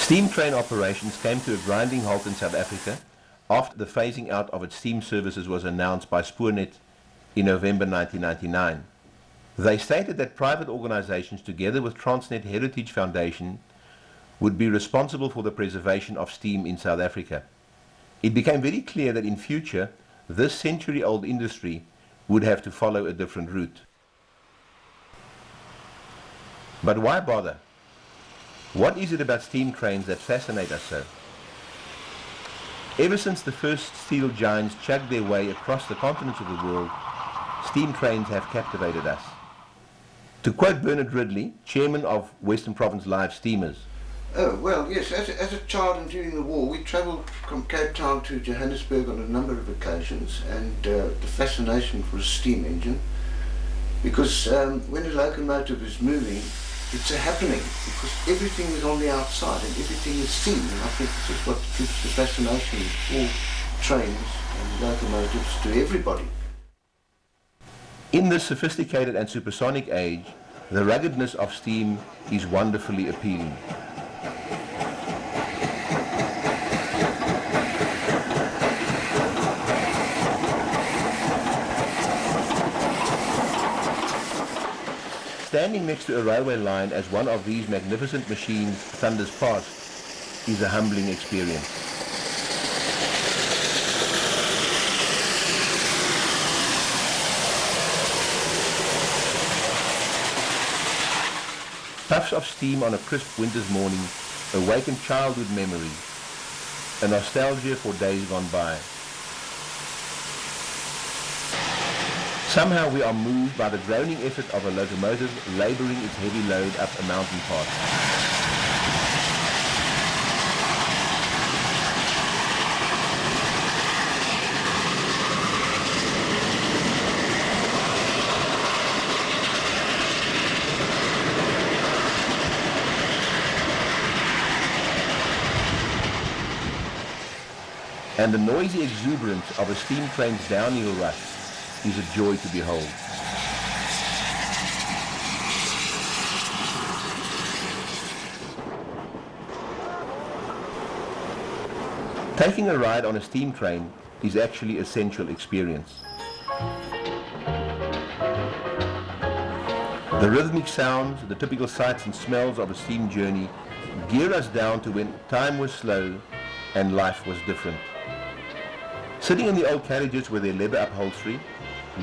Steam train operations came to a grinding halt in South Africa after the phasing out of its steam services was announced by Spoornet in November 1999. They stated that private organizations, together with Transnet Heritage Foundation, would be responsible for the preservation of steam in South Africa. It became very clear that in future, this century-old industry would have to follow a different route. But why bother? What is it about steam trains that fascinate us so? Ever since the first steel giants chugged their way across the continents of the world, steam trains have captivated us. To quote Bernard Ridley, chairman of Western Province Live Steamers. Oh, well, yes, as a child and during the war, we travelled from Cape Town to Johannesburg on a number of occasions, and the fascination for a steam engine, because when a locomotive is moving, it's a happening, because everything is on the outside and everything is seen, and I think this is what gives the fascination of all trains and locomotives to everybody. In this sophisticated and supersonic age, the ruggedness of steam is wonderfully appealing. Standing next to a railway line as one of these magnificent machines thunders past is a humbling experience. Puffs of steam on a crisp winter's morning awaken childhood memories, a nostalgia for days gone by. Somehow we are moved by the groaning effort of a locomotive labouring its heavy load up a mountain path. And the noisy exuberance of a steam train's downhill rush is a joy to behold. Taking a ride on a steam train is actually a sensual experience. The rhythmic sounds, the typical sights and smells of a steam journey gear us down to when time was slow and life was different. Sitting in the old carriages with their leather upholstery,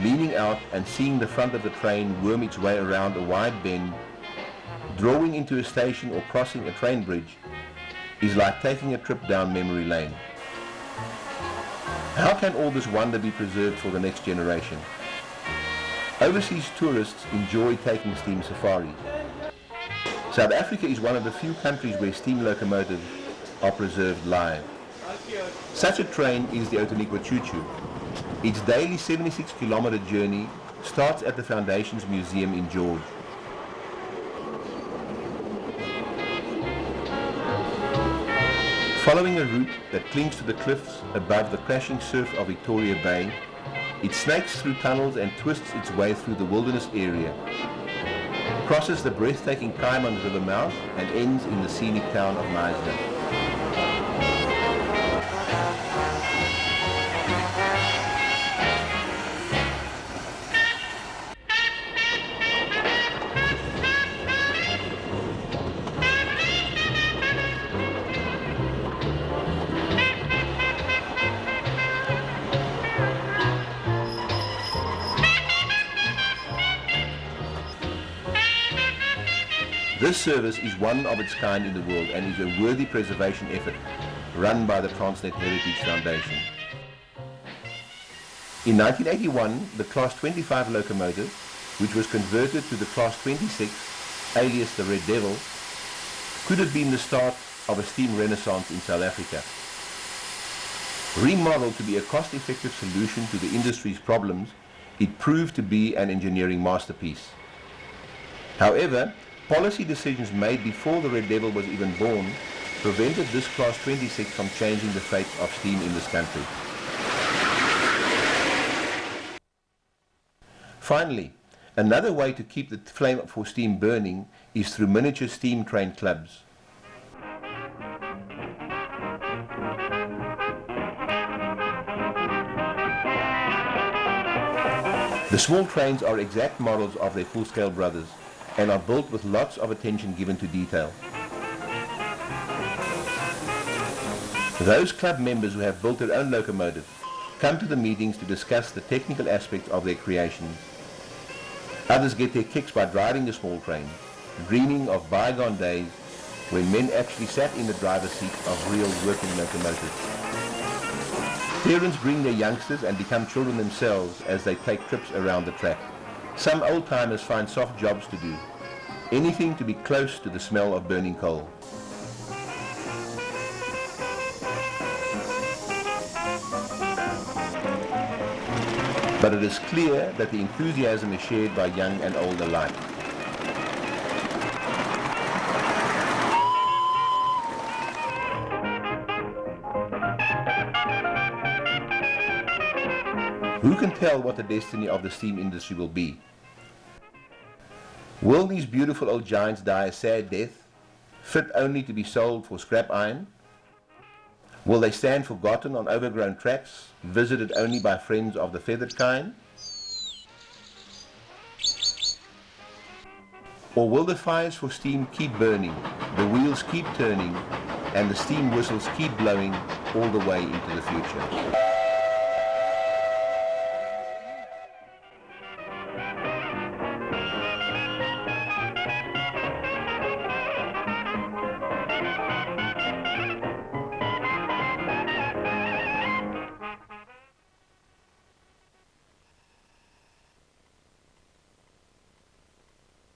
leaning out and seeing the front of the train worm its way around a wide bend, drawing into a station or crossing a train bridge, is like taking a trip down memory lane. How can all this wonder be preserved for the next generation? Overseas tourists enjoy taking steam safaris. South Africa is one of the few countries where steam locomotives are preserved live. Such a train is the Outeniqua Choo Choo. Its daily 76-kilometer journey starts at the Foundation's Museum in George. Following a route that clings to the cliffs above the crashing surf of Victoria Bay, it snakes through tunnels and twists its way through the wilderness area, crosses the breathtaking Kaimans River mouth and ends in the scenic town of Knysna. This service is one of its kind in the world and is a worthy preservation effort run by the Transnet Heritage Foundation. In 1981, the Class 25 locomotive, which was converted to the Class 26, alias the Red Devil, could have been the start of a steam renaissance in South Africa. Remodeled to be a cost-effective solution to the industry's problems, it proved to be an engineering masterpiece. However, policy decisions made before the Red Devil was even born prevented this Class 26 from changing the fate of steam in this country. Finally, another way to keep the flame for steam burning is through miniature steam train clubs. The small trains are exact models of their full-scale brothers and are built with lots of attention given to detail. Those club members who have built their own locomotive come to the meetings to discuss the technical aspects of their creations. Others get their kicks by driving the small train, dreaming of bygone days when men actually sat in the driver's seat of real working locomotives. Parents bring their youngsters and become children themselves as they take trips around the track. Some old-timers find soft jobs to do, anything to be close to the smell of burning coal. But it is clear that the enthusiasm is shared by young and old alike. Who can tell what the destiny of the steam industry will be? Will these beautiful old giants die a sad death, fit only to be sold for scrap iron? Will they stand forgotten on overgrown tracks, visited only by friends of the feathered kind? Or will the fires for steam keep burning, the wheels keep turning, and the steam whistles keep blowing all the way into the future?